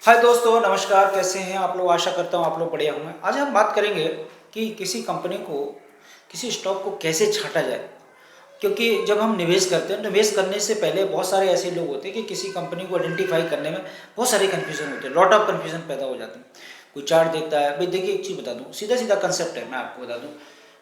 हाय दोस्तों, नमस्कार। कैसे हैं आप लोग? आशा करता हूँ आप लोग बढ़िया होंगे। आज हम बात करेंगे कि किसी कंपनी को, किसी स्टॉक को कैसे छांटा जाए। क्योंकि जब हम निवेश करते हैं, निवेश करने से पहले बहुत सारे ऐसे लोग होते हैं कि किसी कंपनी को आइडेंटिफाई करने में बहुत सारे कन्फ्यूजन होते हैं, लॉट ऑफ कन्फ्यूजन पैदा हो जाते हैं। कोई चार्ट देखता है। भाई देखिए, एक चीज़ बता दूँ, सीधा सीधा कंसेप्ट है, मैं आपको बता दूँ।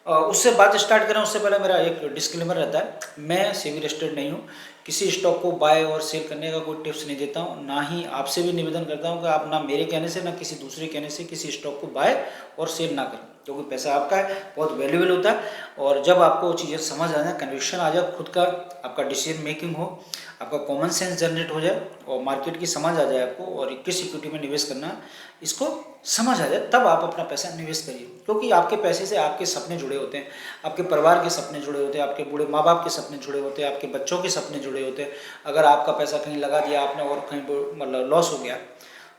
उससे बात स्टार्ट करें उससे पहले मेरा एक डिस्क्लेमर रहता है। मैं सेबी रजिस्टर्ड नहीं हूँ। किसी स्टॉक को बाय और सेल करने का कोई टिप्स नहीं देता हूँ, ना ही आपसे भी निवेदन करता हूँ कि आप ना मेरे कहने से ना किसी दूसरे कहने से किसी स्टॉक को बाय और सेल ना करें, क्योंकि पैसा आपका है, बहुत वैल्यूबल होता है। और जब आपको चीज़ें समझ आ जाए, कन्विक्शन आ जाए, खुद का आपका डिसीजन मेकिंग हो, आपका कॉमन सेंस जनरेट हो जाए और मार्केट की समझ आ जाए आपको, और किस इक्विटी में निवेश करना है इसको समझ आ जाए, तब आप अपना पैसा निवेश करिए। क्योंकि आपके पैसे से आपके सपने जुड़े होते हैं, आपके परिवार के सपने जुड़े होते हैं, आपके बूढ़े माँ बाप के सपने जुड़े होते हैं, आपके बच्चों के सपने जुड़े होते हैं। अगर आपका पैसा कहीं लगा दिया आपने और कहीं मतलब लॉस हो गया,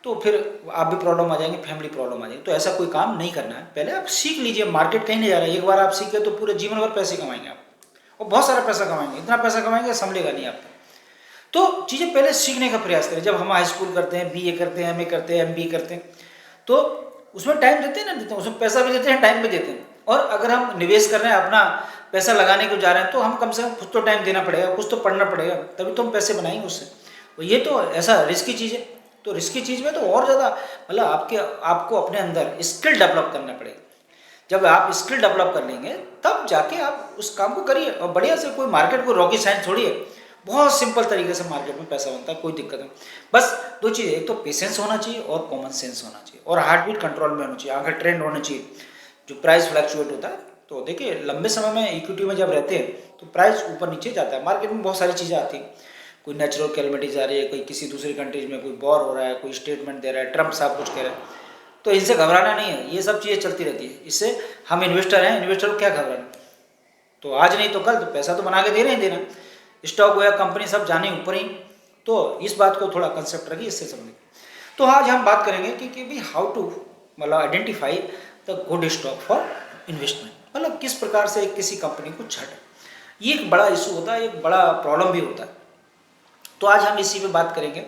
तो फिर आप भी प्रॉब्लम आ जाएंगे, फैमिली प्रॉब्लम आ जाएगी। तो ऐसा कोई काम नहीं करना है। पहले आप सीख लीजिए, मार्केट कहीं नहीं जा रहा है। एक बार आप सीख गए तो पूरे जीवन भर पैसे कमाएंगे आप, और बहुत सारा पैसा कमाएंगे। इतना पैसा कमाएंगे संभलेगा नहीं आपका। तो चीज़ें पहले सीखने का प्रयास करें। जब हम हाई स्कूल करते हैं, बीए करते हैं, एमए करते हैं, एमबीए करते हैं, तो उसमें टाइम देते हैं ना, देते हैं, उसमें पैसा भी देते हैं, टाइम भी देते हैं। और अगर हम निवेश कर रहे हैं, अपना पैसा लगाने को जा रहे हैं, तो हम कम से कम कुछ तो टाइम देना पड़ेगा, कुछ तो पढ़ना पड़ेगा, तभी तो हम पैसे बनाएंगे उससे। तो ये तो ऐसा रिस्की चीज़ है। तो रिस्की चीज़ में तो और ज़्यादा मतलब आपको अपने अंदर स्किल डेवलप करना पड़ेगा। जब आप स्किल डेवलप कर लेंगे, तब जाके आप उस काम को करिए। और बढ़िया से, कोई मार्केट को रॉकेट साइंस थोड़ी है, बहुत सिंपल तरीके से मार्केट में पैसा बनता है, कोई दिक्कत नहीं। बस दो चीज़, एक तो पेशेंस होना चाहिए और कॉमन सेंस होना चाहिए, और हार्ट बीट कंट्रोल में होनी चाहिए, आंखें ट्रेंड होनी चाहिए। जो प्राइस फ्लक्चुएट होता है, तो देखिए लंबे समय में इक्विटी में जब रहते हैं तो प्राइस ऊपर नीचे जाता है। मार्केट में बहुत सारी चीज़ें आती हैं, कोई नेचुरल कैलमिटीज आ रही है, कोई किसी दूसरी कंट्रीज में कोई वॉर हो रहा है, कोई स्टेटमेंट दे रहा है, ट्रम्प साहब कुछ कह रहे हैं। तो इनसे घबराना नहीं है, ये सब चीज़ें चलती रहती है। इससे हम इन्वेस्टर हैं, इन्वेस्टर को क्या घबराना। तो आज नहीं तो कल तो पैसा तो बना के दे रहे हैं, देना। स्टॉक हो या कंपनी, सब जाने ऊपर ही। तो इस बात को थोड़ा कंसेप्ट रखिए, इससे समझिए। तो आज हम बात करेंगे कि भाई हाउ टू मतलब identify the good stock for investment, मतलब किस प्रकार से किसी कंपनी को छांटे। ये एक बड़ा इशू होता है, एक बड़ा प्रॉब्लम भी होता है। तो आज हम इसी पे बात करेंगे।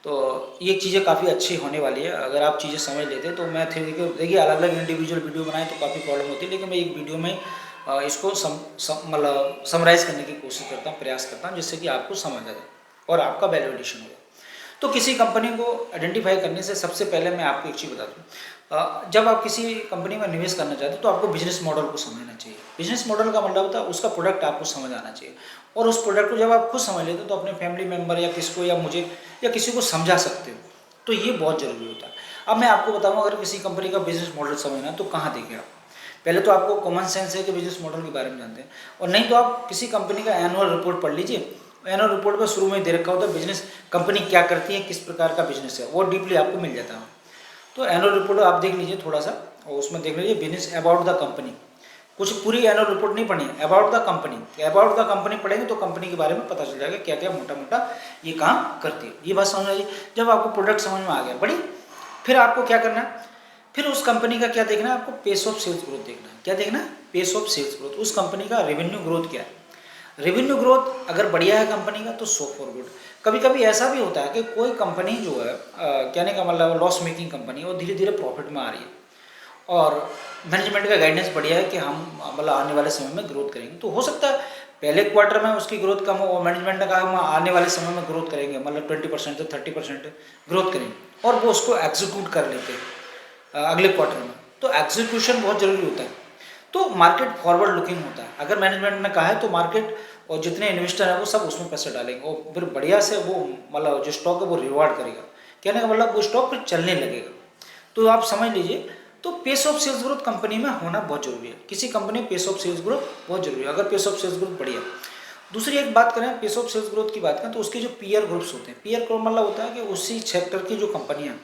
तो ये चीज़ें काफ़ी अच्छी होने वाली है अगर आप चीज़ें समझ लेते हैं। तो मैं देखिए अलग अलग इंडिविजुअल वीडियो बनाए तो काफ़ी प्रॉब्लम होती है, लेकिन मैं एक वीडियो में इसको मतलब समराइज़ करने की कोशिश करता हूँ, प्रयास करता हूँ, जिससे कि आपको समझ आ जाए और आपका वैल्यू एडिशन हो जाए। तो किसी कंपनी को आइडेंटिफाई करने से सबसे पहले मैं आपको एक चीज़ बता दूँ। जब आप किसी कंपनी में निवेश करना चाहते हो तो आपको बिजनेस मॉडल को समझना चाहिए। बिजनेस मॉडल का मतलब होता है उसका प्रोडक्ट आपको समझ आना चाहिए, और उस प्रोडक्ट को जब आप खुद समझ लेते हो तो अपने फैमिली मेम्बर या किसको या मुझे या किसी को समझा सकते हो। तो ये बहुत ज़रूरी होता है। अब मैं आपको बताऊँ, अगर किसी कंपनी का बिजनेस मॉडल समझना है तो कहाँ देखें आप। पहले तो आपको कॉमन सेंस है कि बिजनेस मॉडल के बारे में जानते हैं, और नहीं तो आप किसी कंपनी का एनुअल रिपोर्ट पढ़ लीजिए। एनुअल रिपोर्ट में शुरू में दे रखा होता है बिजनेस कंपनी क्या करती है, किस प्रकार का बिजनेस है, वो डीपली आपको मिल जाता है। तो एनुअल रिपोर्ट आप देख लीजिए थोड़ा सा, और उसमें देख लीजिए बिजनेस अबाउट द कंपनी। कुछ पूरी एनुअल रिपोर्ट नहीं पढ़नी है, about the company. About the company पढ़ेंगे तो कंपनी के बारे में पता चल जाएगा क्या क्या मोटा मोटा ये काम करती है। ये बात समझ आइए। जब आपको प्रोडक्ट समझ में आ गया, बड़ी फिर आपको क्या करना है, फिर उस कंपनी का क्या देखना है, आपको पेस ऑफ सेल्स ग्रोथ देखना है। क्या देखना है? Pace of sales growth. उस कंपनी का रेवेन्यू ग्रोथ क्या है। रेवेन्यू ग्रोथ अगर बढ़िया है कंपनी का तो सो फॉर गुड। कभी कभी ऐसा भी होता है कि कोई कंपनी जो है कहने का मतलब लॉस मेकिंग कंपनी है, वो धीरे धीरे प्रॉफिट में आ रही है, और मैनेजमेंट का गाइडेंस बढ़िया है कि हम मतलब आने वाले समय में ग्रोथ करेंगे। तो हो सकता है पहले क्वार्टर में उसकी ग्रोथ कम हो, और मैनेजमेंट ने कहा हम आने वाले समय में ग्रोथ करेंगे, मतलब 20% से 30% ग्रोथ करेंगे, और वो उसको एग्जीक्यूट कर लेते हैं अगले क्वार्टर में। तो एग्जीक्यूशन बहुत जरूरी होता है। तो मार्केट फॉरवर्ड लुकिंग होता है। अगर मैनेजमेंट ने कहा है तो मार्केट और जितने इन्वेस्टर हैं वो सब उसमें पैसे डालेंगे, और फिर बढ़िया से वो मतलब जो स्टॉक है वो रिवार्ड करेगा। कहने का मतलब वो स्टॉक फिर चलने लगेगा। तो आप समझ लीजिए, तो pace of sales growth company में होना बहुत जरूरी है। किसी कंपनी में पेस ऑफ सेल्स ग्रोथ बहुत जरूरी है, अगर पेस ऑफ सेल्स ग्रोथ बढ़िया। दूसरी एक बात करें, पेस ऑफ सेल्स ग्रोथ की बात करें, तो उसके जो पीयर ग्रुप्स होते हैं, पीयर ग्रुप मतलब होता है कि उसी सेक्टर की जो कंपनियां,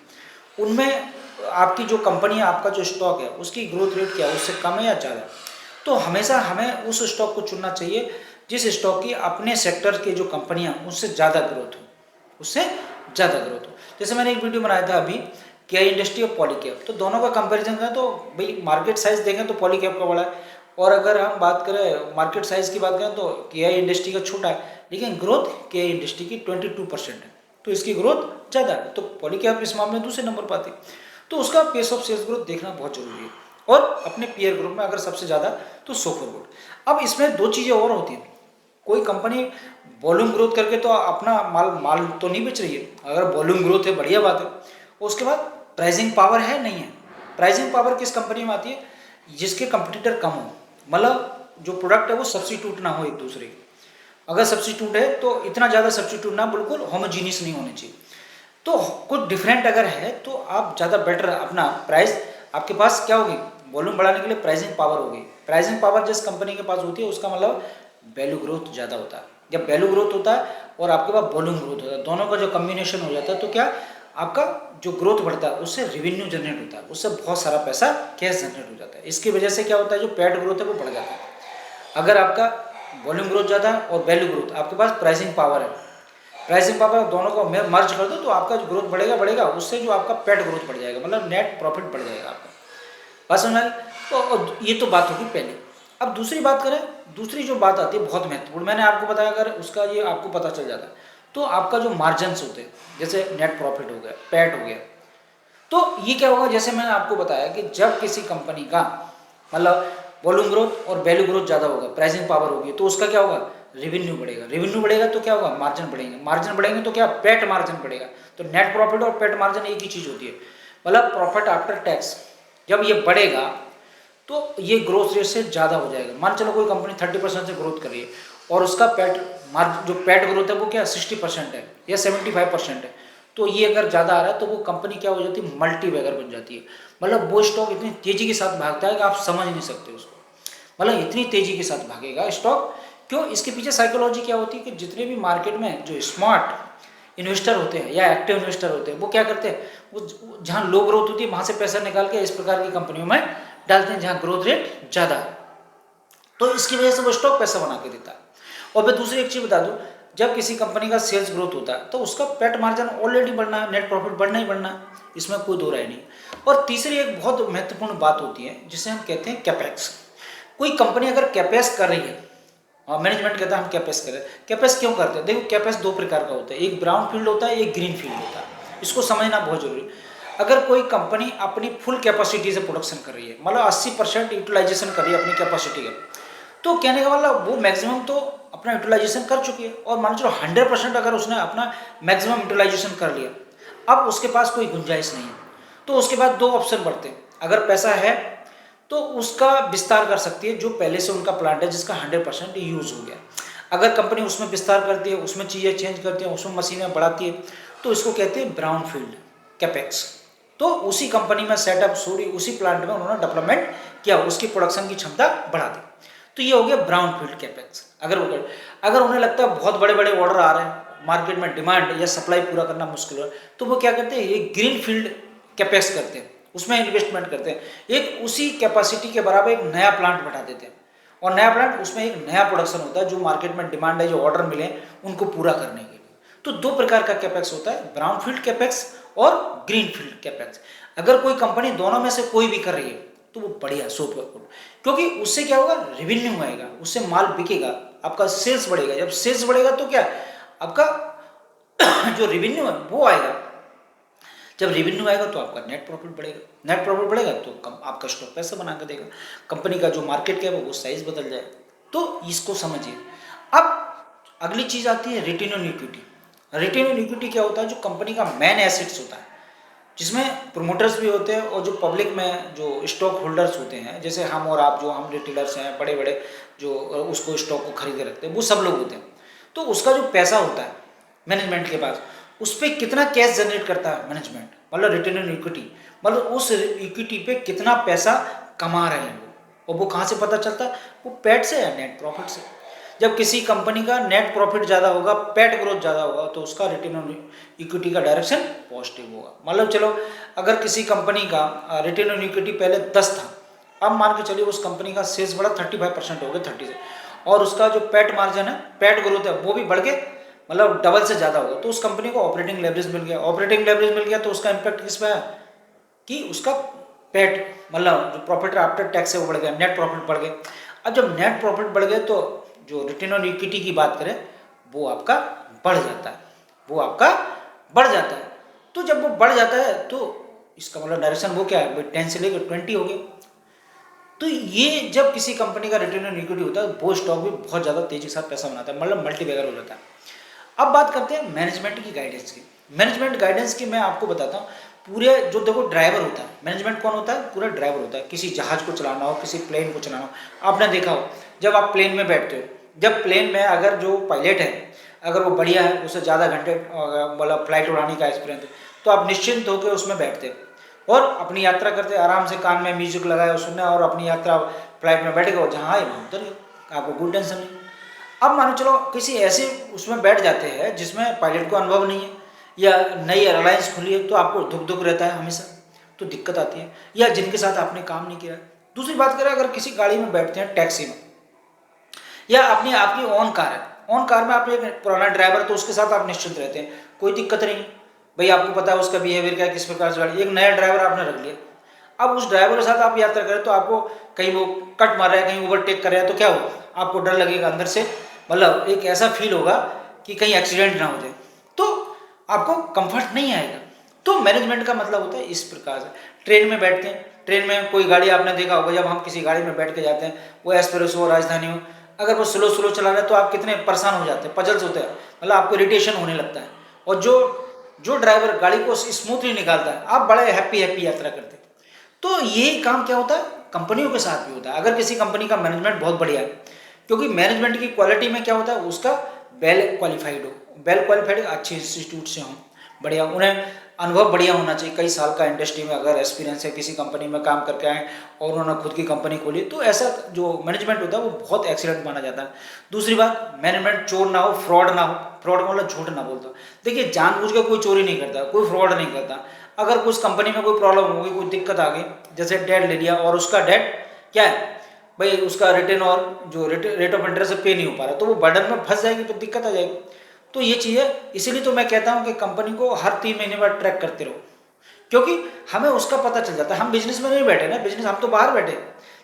उनमें आपकी जो कंपनी है, आपका जो स्टॉक है, उसकी ग्रोथ रेट क्या है, उससे कम है या ज़्यादा। तो हमेशा हमें उस स्टॉक को चुनना चाहिए जिस स्टॉक की अपने सेक्टर के जो कंपनियां उससे ज़्यादा ग्रोथ हो, उससे ज़्यादा ग्रोथ हो। जैसे मैंने एक वीडियो बनाया था अभी, केआई इंडस्ट्री और पॉलीकैब, तो दोनों का कंपैरिजन करें तो भाई मार्केट साइज देखें तो पॉलीकैब का बड़ा है, और अगर हम बात करें मार्केट साइज की बात करें तो केआई इंडस्ट्री का छोटा है, लेकिन ग्रोथ केआई इंडस्ट्री की 22% है। तो इसकी ग्रोथ ज़्यादा है, तो पॉलीकैब इस मामले में दूसरे नंबर पर आती है। तो उसका पेस ऑफ सेल्स ग्रोथ देखना बहुत जरूरी है, और अपने पीयर ग्रुप में अगर सबसे ज़्यादा तो सोफर गुड। अब इसमें दो चीज़ें और होती हैं, कोई कंपनी वॉल्यूम ग्रोथ करके तो अपना माल तो नहीं बेच रही है, अगर वॉल्यूम ग्रोथ है बढ़िया बात है। उसके बाद प्राइसिंग पावर है नहीं है। प्राइसिंग पावर किस कंपनी में आती है, जिसके कंपटीटर कम हो, मतलब जो प्रोडक्ट है वो सब्स्टिट्यूट ना हो एक दूसरे के। अगर सब्स्टिट्यूट है तो इतना ज़्यादा सब्स्टिट्यूट ना, बिल्कुल होमोजीनियस नहीं होने चाहिए। तो कुछ डिफरेंट अगर है तो आप ज़्यादा बेटर अपना प्राइस, आपके पास क्या होगी, वॉल्यूम बढ़ाने के लिए प्राइसिंग पावर होगी। प्राइसिंग पावर जिस कंपनी के पास होती है उसका मतलब वैल्यू ग्रोथ ज़्यादा होता है। जब वैल्यू ग्रोथ होता है और आपके पास वॉल्यूम ग्रोथ होता है, दोनों का जो कम्बिनेशन हो जाता है, तो क्या आपका जो ग्रोथ बढ़ता है उससे रेवेन्यू जनरेट होता है, उससे बहुत सारा पैसा कैश जनरेट हो जाता है। इसकी वजह से क्या होता है, जो पैड ग्रोथ है वो बढ़ जाता है। अगर आपका वॉल्यूम ग्रोथ ज़्यादा है और वैल्यू ग्रोथ, आपके पास प्राइसिंग पावर है, प्राइसिंग पावर दोनों को मर्ज कर दो तो आपका जो ग्रोथ बढ़ेगा, उससे जो आपका पेट ग्रोथ बढ़ जाएगा, मतलब नेट प्रॉफिट बढ़ जाएगा आपका। बात समझ आई? तो ये तो बात होगी पहले। अब दूसरी बात करें, दूसरी जो बात आती है बहुत महत्वपूर्ण, मैंने आपको बताया, अगर उसका ये आपको पता चल जाता है तो आपका जो मार्जिन्स होते हैं, जैसे नेट प्रॉफिट हो गया, पैट हो गया, तो ये क्या होगा, जैसे मैंने आपको बताया कि जब किसी कंपनी का मतलब वॉल्यूम ग्रोथ और वैल्यू ग्रोथ ज़्यादा होगा, प्राइसिंग पावर होगी, तो उसका क्या होगा, रेवेन्यू बढ़ेगा। रेवेन्यू बढ़ेगा तो क्या होगा, मार्जिन बढ़ेंगे। मार्जिन बढ़ेंगे तो क्या, पेट मार्जिन बढ़ेगा। तो नेट प्रॉफिट और पेट मार्जिन एक ही चीज़ होती है, मतलब प्रॉफिट आफ्टर टैक्स। जब ये बढ़ेगा तो ये ग्रोथ रेट से ज़्यादा हो जाएगा। मान चलो कोई कंपनी 30% से ग्रोथ कर रही है और उसका जो पेट ग्रोथ है वो क्या 60% है या 75% है, तो ये अगर ज़्यादा आ रहा है तो वो कंपनी क्या हो जाती है, मल्टी बैगर बन जाती है। मतलब वो स्टॉक इतनी तेज़ी के साथ भागता है कि आप समझ नहीं सकते उसको, मतलब इतनी तेज़ी के साथ भागेगा स्टॉक। क्यों, इसके पीछे साइकोलॉजी क्या होती है कि जितने भी मार्केट में जो स्मार्ट इन्वेस्टर होते हैं या एक्टिव इन्वेस्टर होते हैं, वो क्या करते हैं, वो जहाँ लो ग्रोथ होती है वहाँ से पैसा निकाल के इस प्रकार की कंपनियों में डालते हैं जहाँ ग्रोथ रेट ज़्यादा है, तो इसकी वजह से वो स्टॉक पैसा बना के देता है। और मैं दूसरी एक चीज़ बता दूं, जब किसी कंपनी का सेल्स ग्रोथ होता है तो उसका पेट मार्जिन ऑलरेडी बढ़ना है, नेट प्रॉफिट बढ़ना ही बढ़ना है, इसमें कोई दो राय नहीं। और तीसरी एक बहुत महत्वपूर्ण बात होती है जिसे हम कहते हैं कैपेक्स। कोई कंपनी अगर कैपेक्स कर रही है, मैनेजमेंट कहता है हम कैपेक्स करें। कैपेक्स क्यों करते हैं, देखो कैपेक्स दो प्रकार का होता है, एक ब्राउन फील्ड होता है, एक ग्रीन फील्ड होता है, इसको समझना बहुत जरूरी है। अगर कोई कंपनी अपनी फुल कैपेसिटी से प्रोडक्शन कर रही है, मतलब 80% यूटिलाइजेशन कर रही है अपनी कैपेसिटी का, तो कहने का मतलब वो मैक्सिमम तो अपना यूटिलाइजेशन कर चुकी है, और मान चलो 100% अगर उसने अपना मैक्सिमम यूटिलाइजेशन कर लिया, अब उसके पास कोई गुंजाइश नहीं है, तो उसके बाद दो ऑप्शन बढ़ते हैं। अगर पैसा है तो उसका विस्तार कर सकती है, जो पहले से उनका प्लांट है जिसका 100% यूज हो गया। अगर कंपनी उसमें विस्तार करती है, उसमें चीज़ें चेंज करती है, उसमें मशीनें बढ़ाती है, तो इसको कहते हैं ब्राउन फील्ड कैपेक्स। तो उसी कंपनी में सेटअप उसी प्लांट में उन्होंने डेवलपमेंट किया, उसकी प्रोडक्शन की क्षमता बढ़ा दी, तो ये हो गया ब्राउन फील्ड कैपेक्स। अगर उन्हें लगता है बहुत बड़े बड़े ऑर्डर आ रहे हैं, मार्केट में डिमांड या सप्लाई पूरा करना मुश्किल है, तो वो क्या करते हैं, ये ग्रीन फील्ड कैपेक्स करते हैं, उसमें इन्वेस्टमेंट करते हैं, एक उसी कैपेसिटी के बराबर एक नया प्लांट बैठा देते हैं, और नया प्लांट उसमें एक नया प्रोडक्शन होता है जो मार्केट में डिमांड है, जो ऑर्डर मिले उनको पूरा करने के लिए। तो दो प्रकार का कैपेक्स होता है, ब्राउन फील्ड कैपेक्स और ग्रीन फील्ड कैपेक्स। अगर कोई कंपनी दोनों में से कोई भी कर रही है तो वो बढ़िया सुपर, क्योंकि उससे क्या होगा, रेवेन्यू आएगा, उससे माल बिकेगा, आपका सेल्स बढ़ेगा। जब सेल्स बढ़ेगा तो क्या, आपका जो रेवेन्यू है वो आएगा। जब रेवेन्यू आएगा तो आपका नेट प्रॉफिट बढ़ेगा, नेट प्रॉफिट बढ़ेगा तो आपका स्टॉक पैसा बना कर देगा, कंपनी का जो मार्केट कैप है वो साइज बदल जाएगा। तो इसको समझिए। अब अगली चीज आती है return on equity. Return on equity क्या होता है, जो कंपनी का मेन एसेट्स होता है, जिसमें प्रोमोटर्स भी होते हैं और जो पब्लिक में जो स्टॉक होल्डर्स होते हैं, जैसे हम और आप, जो हम रिटेलर्स हैं, बड़े बड़े जो उसको स्टॉक को खरीद के रखते हैं, वो सब लोग होते हैं। तो उसका जो पैसा होता है मैनेजमेंट के पास, उस पर कितना कैश जनरेट करता है मैनेजमेंट, मतलब रिटर्न ऑन इक्विटी, मतलब उस इक्विटी पे कितना पैसा कमा रहे हैं वो। और वो कहाँ से पता चलता है, वो पैट से या नेट प्रॉफिट से। जब किसी कंपनी का नेट प्रॉफिट ज़्यादा होगा, पैट ग्रोथ ज़्यादा होगा, तो उसका रिटर्न ऑन इक्विटी का डायरेक्शन पॉजिटिव होगा। मतलब चलो, अगर किसी कंपनी का रिटर्न ऑन इक्विटी पहले 10 था, अब मान के चलिए उस कंपनी का सेल्स बढ़ा 35% हो गया, 30 से, और उसका जो पैट मार्जिन है, पैट ग्रोथ है, वो भी बढ़ के मतलब डबल से ज़्यादा होगा, तो उस कंपनी को ऑपरेटिंग लेवरेज मिल गया। ऑपरेटिंग लेवरेज मिल गया तो उसका इम्पैक्ट किस पे है कि उसका पैट, मतलब जो प्रॉफिट आफ्टर टैक्स है वो बढ़ गया, नेट प्रॉफिट बढ़ गया। अब जब नेट प्रॉफिट बढ़ गया तो जो रिटर्न ऑन इक्विटी की बात करें वो आपका बढ़ जाता है, वो आपका बढ़ जाता है। तो जब वो बढ़ जाता है तो इसका मतलब डायरेक्शन वो क्या है भाई, 10 से लेकर 20 हो गया। तो ये जब किसी कंपनी का रिटर्न ऑन इक्विटी होता है वो स्टॉक भी बहुत ज़्यादा तेजी के साथ पैसा बनाता है, मतलब मल्टीबैगर हो जाता है। अब बात करते हैं मैनेजमेंट की गाइडेंस की। मैनेजमेंट गाइडेंस की मैं आपको बताता हूँ। पूरे जो देखो ड्राइवर होता है, मैनेजमेंट कौन होता है, पूरा ड्राइवर होता है। किसी जहाज को चलाना हो, किसी प्लेन को चलाना हो, आपने देखा हो जब आप प्लेन में बैठते हो, जब प्लेन में अगर जो पायलट है अगर वो बढ़िया है, उसे ज़्यादा घंटे मतलब फ्लाइट उड़ाने का एक्सपीरियंस है, तो आप निश्चिंत होकर उसमें बैठते हो और अपनी यात्रा करते आराम से, कान में म्यूजिक लगाए सुनने और अपनी यात्रा फ्लाइट में बैठ गए, जहाँ आए वहाँ उतर गए, आपको कोई टेंशन नहीं। अब मानो चलो किसी ऐसे उसमें बैठ जाते हैं जिसमें पायलट को अनुभव नहीं है या नई एयरलाइंस खुली है, तो आपको दुख दुख रहता है हमेशा, तो दिक्कत आती है, या जिनके साथ आपने काम नहीं किया है। दूसरी बात करें, अगर किसी गाड़ी में बैठते हैं, टैक्सी में, या अपनी आपकी ओन कार है, ओन कार में आप एक पुराना ड्राइवर, तो उसके साथ आप निश्चिंत रहते हैं, कोई दिक्कत नहीं भाई, आपको पता है उसका बिहेवियर क्या है, किस प्रकार से गाड़ी। एक नया ड्राइवर आपने रख लिया, अब उस ड्राइवर के साथ आप यात्रा करें तो आपको कहीं वो कट मार रहा है, कहीं ओवरटेक कर रहा है, तो क्या होगा, आपको डर लगेगा अंदर से, मतलब एक ऐसा फील होगा कि कहीं एक्सीडेंट ना हो जाए, तो आपको कंफर्ट नहीं आएगा। तो मैनेजमेंट का मतलब होता है इस प्रकार से। ट्रेन में बैठते हैं, ट्रेन में कोई गाड़ी आपने देखा होगा, जब हम किसी गाड़ी में बैठ के जाते हैं, वो एक्सप्रेस हो, राजधानी हो, अगर वो स्लो स्लो चला रहा है तो आप कितने परेशान हो जाते हैं, पजल्स होते हैं, मतलब आपको इरिटेशन होने लगता है। और जो जो ड्राइवर गाड़ी को स्मूथली निकालता है, आप बड़े हैप्पी हैप्पी यात्रा करते हैं। तो ये काम क्या होता है, कंपनियों के साथ भी होता है। अगर किसी कंपनी का मैनेजमेंट बहुत बढ़िया है, क्योंकि मैनेजमेंट की क्वालिटी में क्या होता है, उसका वेल क्वालिफाइड हो, वेल क्वालिफाइड अच्छे इंस्टीट्यूट से हों, बढ़िया, उन्हें अनुभव बढ़िया होना चाहिए, कई साल का इंडस्ट्री में अगर एक्सपीरियंस है, किसी कंपनी में काम करके आए और उन्होंने खुद की कंपनी खोली, तो ऐसा जो मैनेजमेंट होता है वो बहुत एक्सीलेंट माना जाता है। दूसरी बात, मैनेजमेंट चोर ना हो, फ्रॉड ना हो, फ्रॉड का मतलब झूठ ना बोलता। देखिए जानबूझ के कोई चोरी नहीं करता, कोई फ्रॉड नहीं करता। अगर कुछ कंपनी में कोई प्रॉब्लम हो गई, कोई दिक्कत आ गई, जैसे डेट ले लिया और उसका डेट क्या है भाई, उसका रिटर्न और जो रेट ऑफ इंटरेस्ट पे नहीं हो पा रहा, तो वो बर्डन में फंस जाएगी, तो दिक्कत आ जाएगी। तो ये चीज़ें, इसीलिए तो मैं कहता हूँ कि कंपनी को हर 3 महीने बाद ट्रैक करते रहो, क्योंकि हमें उसका पता चल जाता है। हम बिजनेस में नहीं बैठे ना, बिजनेस हम तो बाहर बैठे,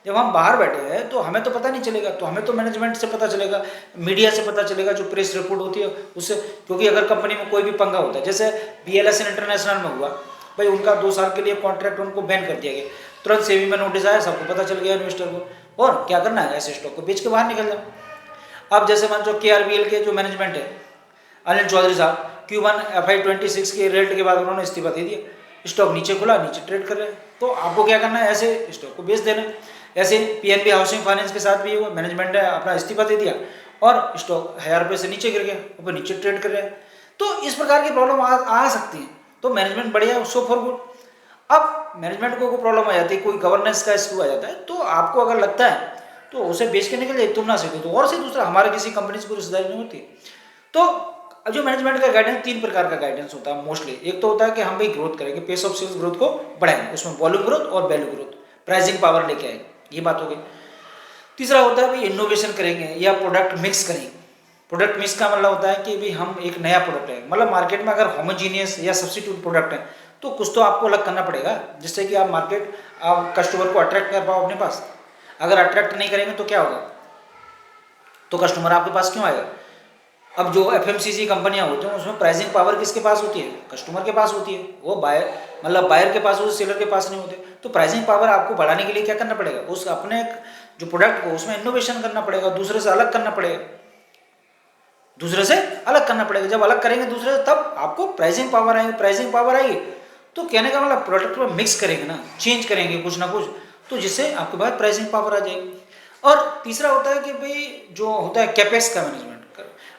जब हम बाहर बैठे हैं तो हमें तो पता नहीं चलेगा, तो हमें तो मैनेजमेंट से पता चलेगा, मीडिया से पता चलेगा, जो प्रेस रिपोर्ट होती है उससे। क्योंकि अगर कंपनी में कोई भी पंगा होता है, जैसे BLSN इंटरनेशनल में हुआ भाई, उनका 2 साल के लिए कॉन्ट्रैक्ट उनको बैन कर दिया गया, तुरंत सेबी में नोटिस आया, सबको पता चल गया इन्वेस्टर को, और क्या करना है, ऐसे स्टॉक को बेच के बाहर निकल जाओ। अब जैसे मान लो KRBL के जो मैनेजमेंट है, अनिल चौधरी साहब, Q1 FY26 के रेट के बाद उन्होंने इस्तीफा दे दिया, स्टॉक नीचे खुला, नीचे ट्रेड कर रहे हैं, तो आपको क्या करना है, ऐसे स्टॉक को बेच देना। ऐसे PNB हाउसिंग फाइनेंस के साथ भी हुआ, मैनेजमेंट ने अपना इस्तीफा दे दिया और स्टॉक 1000 रुपये से नीचे गिर गया, ऊपर नीचे ट्रेड कर रहे हैं। तो इस प्रकार की प्रॉब्लम आ सकती है, तो मैनेजमेंट बढ़िया, सो फॉर गुड। अब मैनेजमेंट को कोई प्रॉब्लम आ जाती है, कोई गवर्नेंस का इशू आ जाता है, तो आपको अगर लगता है तो उसे बेच के निकल जाए, तुम ना सीखो तो और से दूसरा, हमारे किसी कंपनी से कोई रिश्तेदारी नहीं होती। तो जो मैनेजमेंट का गाइडेंस, 3 प्रकार का गाइडेंस होता है मोस्टली। एक तो होता है कि हम भाई ग्रोथ करेंगे, पेस ऑफ सेल्स ग्रोथ को बढ़ाएंगे, उसमें वॉल्यूम ग्रोथ और वैल्यू ग्रोथ, प्राइसिंग पावर लेके आएंगे, ये बात हो गई। तीसरा होता है भाई इनोवेशन करेंगे या प्रोडक्ट मिक्स करेंगे। प्रोडक्ट मिक्स का मतलब होता है कि भाई हम एक नया प्रोडक्ट है, मतलब मार्केट में अगर होमोजीनियस या सब्सिट्यूट प्रोडक्ट है, तो कुछ तो आपको अलग करना पड़ेगा, जिससे कि आप कस्टमर को अट्रैक्ट कर पाओ अपने पास। अगर अट्रैक्ट नहीं करेंगे तो क्या होगा, तो कस्टमर आपके पास क्यों आएगा। अब जो FMCG कंपनियां होती हैं उसमें प्राइसिंग पावर किसके पास होती है, कस्टमर के पास होती है, वो बायर के पास होती, सेलर के पास नहीं होते। तो प्राइसिंग पावर आपको बढ़ाने के लिए क्या करना पड़ेगा, उस अपने जो प्रोडक्ट को उसमें इनोवेशन करना पड़ेगा, दूसरे से अलग करना पड़ेगा, दूसरे से अलग करना पड़ेगा। जब अलग करेंगे दूसरे से, तब आपको प्राइसिंग पावर आएगी। प्राइसिंग पावर आएगी तो कहने का मतलब प्रोडक्ट में मिक्स करेंगे ना, चेंज करेंगे कुछ ना कुछ, तो जिससे आपके पास प्राइसिंग पावर आ जाएगी। और तीसरा होता है कि भाई जो होता है कैपेक्स का मैनेजमेंट।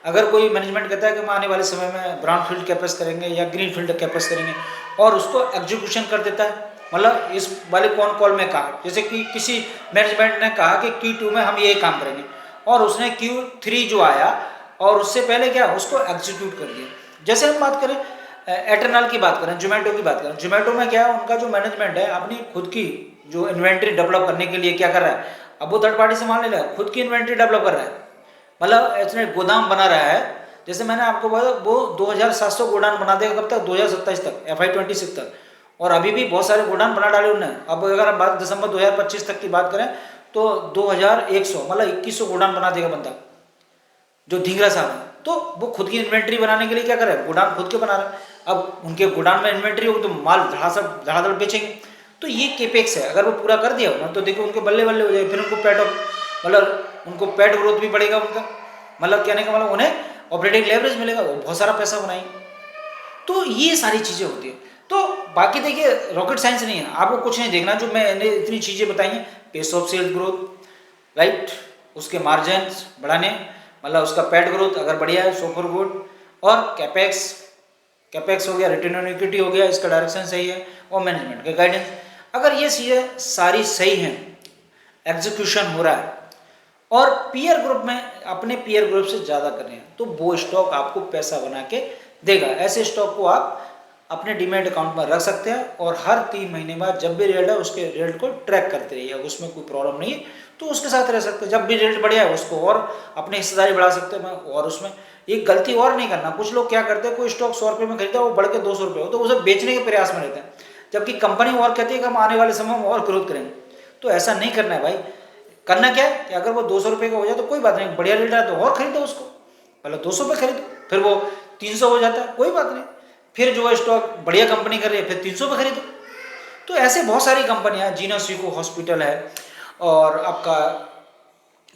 अगर कोई मैनेजमेंट कहता है कि हम आने वाले समय में ब्राउन फील्ड कैपेक्स करेंगे या ग्रीन फील्ड कैपेक्स करेंगे, और उसको एग्जीक्यूशन कर देता है, मतलब इस वाले कॉल में कहा, जैसे कि किसी मैनेजमेंट ने कहा कि Q2 में हम ये काम करेंगे, और उसने Q3 जो आया और उससे पहले क्या उसको एग्जीक्यूट कर दिया। जैसे हम बात करें एयरटेल की बात करें, जोमेटो की बात करें, जोमेटो में क्या है, उनका जो मैनेजमेंट है अपनी खुद की जो इन्वेंट्री डेवलप करने के लिए क्या कर रहा है, अब वो थर्ड पार्टी से मान ले रहा है, खुद की इन्वेंट्री डेवलप कर रहा है, मतलब इसने गोदाम बना रहा है। जैसे मैंने आपको बताया वो 2700 गोदाम बना देगा, कब तक, 2027 तक, FY26 तक, और अभी भी बहुत सारे गोदाम बना डाले उन्होंने। अब अगर हम बात दिसंबर 2025 तक की बात करें तो 2100 मतलब 2100 गोदाम बना देगा बंदा, जो ढींगरा साहब है। तो वो खुद की इन्वेंट्री बनाने के लिए क्या कर रहा है, गोदाम खुद के बना रहा है। अब उनके गोडाउन में इन्वेंट्री होगी तो माल धड़ाधड़ बेचेंगे। तो ये केपेक्स है, अगर वो पूरा कर दिया ना तो देखो उनके बल्ले बल्ले हो जाए, फिर उनको मतलब उनको पेट ग्रोथ भी बढ़ेगा उनका, मतलब कहने का मतलब उन्हें ऑपरेटिंग लेवरेज मिलेगा, वो बहुत सारा पैसा बनाएंगे। तो ये सारी चीज़ें होती है। तो बाकी देखिए रॉकेट साइंस नहीं है, आपको कुछ नहीं देखना, जो मैंने इतनी चीज़ें बताई हैं, pace of sales growth, right, उसके मार्जिन्स बढ़ाने, मतलब उसका पेट ग्रोथ अगर बढ़िया है सो फॉर गुड, और कैपेक्स हो गया, रिटर्न ऑन इक्विटी हो गया, इसका डायरेक्शन सही है, और मैनेजमेंट का गाइडेंस, अगर ये चीज़ें सारी सही हैं, एग्जीक्यूशन हो रहा है और पीयर ग्रुप में अपने पीयर ग्रुप से ज़्यादा कर रहे हैं, तो वो स्टॉक आपको पैसा बना के देगा। ऐसे स्टॉक को आप अपने डीमैट अकाउंट में रख सकते हैं और हर 3 महीने बाद जब भी रेट है उसके रेट को ट्रैक करते रहिए, उसमें कोई प्रॉब्लम नहीं है, तो उसके साथ रह सकते हैं। जब भी रेट बढ़िया है उसको और अपनी हिस्सेदारी बढ़ा सकते हैं, और उसमें एक गलती और नहीं करना। कुछ लोग क्या करते हैं, कोई स्टॉक 100 रुपये में खरीदा, वो बढ़ के 200 रुपये हो तो उसे बेचने के प्रयास में रहते हैं, जबकि कंपनी और कहती है कि हम आने वाले समय में और ग्रोथ करेंगे। तो ऐसा नहीं करना है भाई। करना क्या है कि अगर वो 200 रुपये का हो जाए तो कोई बात नहीं, बढ़िया रेट है तो और खरीदो उसको, पहले 200 पे खरीदो, फिर वो 300 हो जाता है कोई बात नहीं, फिर जो है स्टॉक बढ़िया कंपनी कर रही है फिर 300 पे खरीदो। तो ऐसे बहुत सारी कंपनियां, जीना सीको हॉस्पिटल है, और आपका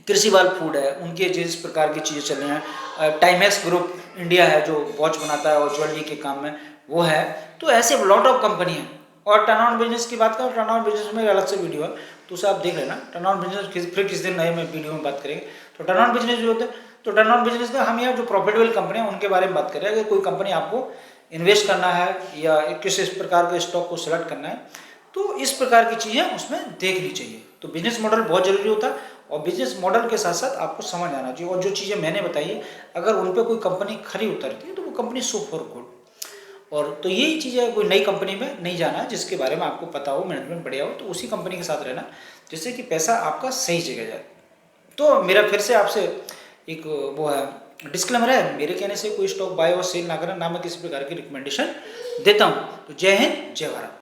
कृषिवाल फूड है, उनके जिस प्रकार की चीज़ें चल रही हैं, टाइमेक्स ग्रुप इंडिया है जो वॉच बनाता है और ज्वेलरी के काम में वो है। तो ऐसे लॉट ऑफ कंपनी है। और टर्न ऑन बिजनेस की बात करें, टर्न ऑन बिजनेस में अलग से वीडियो है तो उसे आप देख लेना। टर्न ऑन बिजनेस फिर किस दिन नए में वीडियो में बात करेंगे। तो टर्न ऑन बिजनेस जो होते हैं, तो टर्न ऑन बिजनेस में हम यहाँ जो प्रॉफिटेबल कंपनी है उनके बारे में बात करें। अगर कोई कंपनी आपको इन्वेस्ट करना है या किस इस प्रकार के स्टॉक को सेलेक्ट करना है, तो इस प्रकार की चीज़ें उसमें देखनी चाहिए। तो बिजनेस मॉडल बहुत जरूरी होता है, और बिजनेस मॉडल के साथ साथ आपको समझ आना चाहिए, और जो चीज़ें मैंने बताई है अगर उन पर कोई कंपनी खरी उतरती है तो वो कंपनी सो फॉर गुड। और तो यही चीज़ें, कोई नई कंपनी में नहीं जाना जिसके बारे में आपको पता हो, मैनेजमेंट बढ़िया हो, तो उसी कंपनी के साथ रहना जिससे कि पैसा आपका सही जगह जाए। तो मेरा फिर से आपसे एक वो है डिस्क्लेमर है, मेरे कहने से कोई स्टॉक बाय और सेल ना करना, ना मैं किसी प्रकार की रिकमेंडेशन देता हूँ। तो जय हिंद, जय भारत।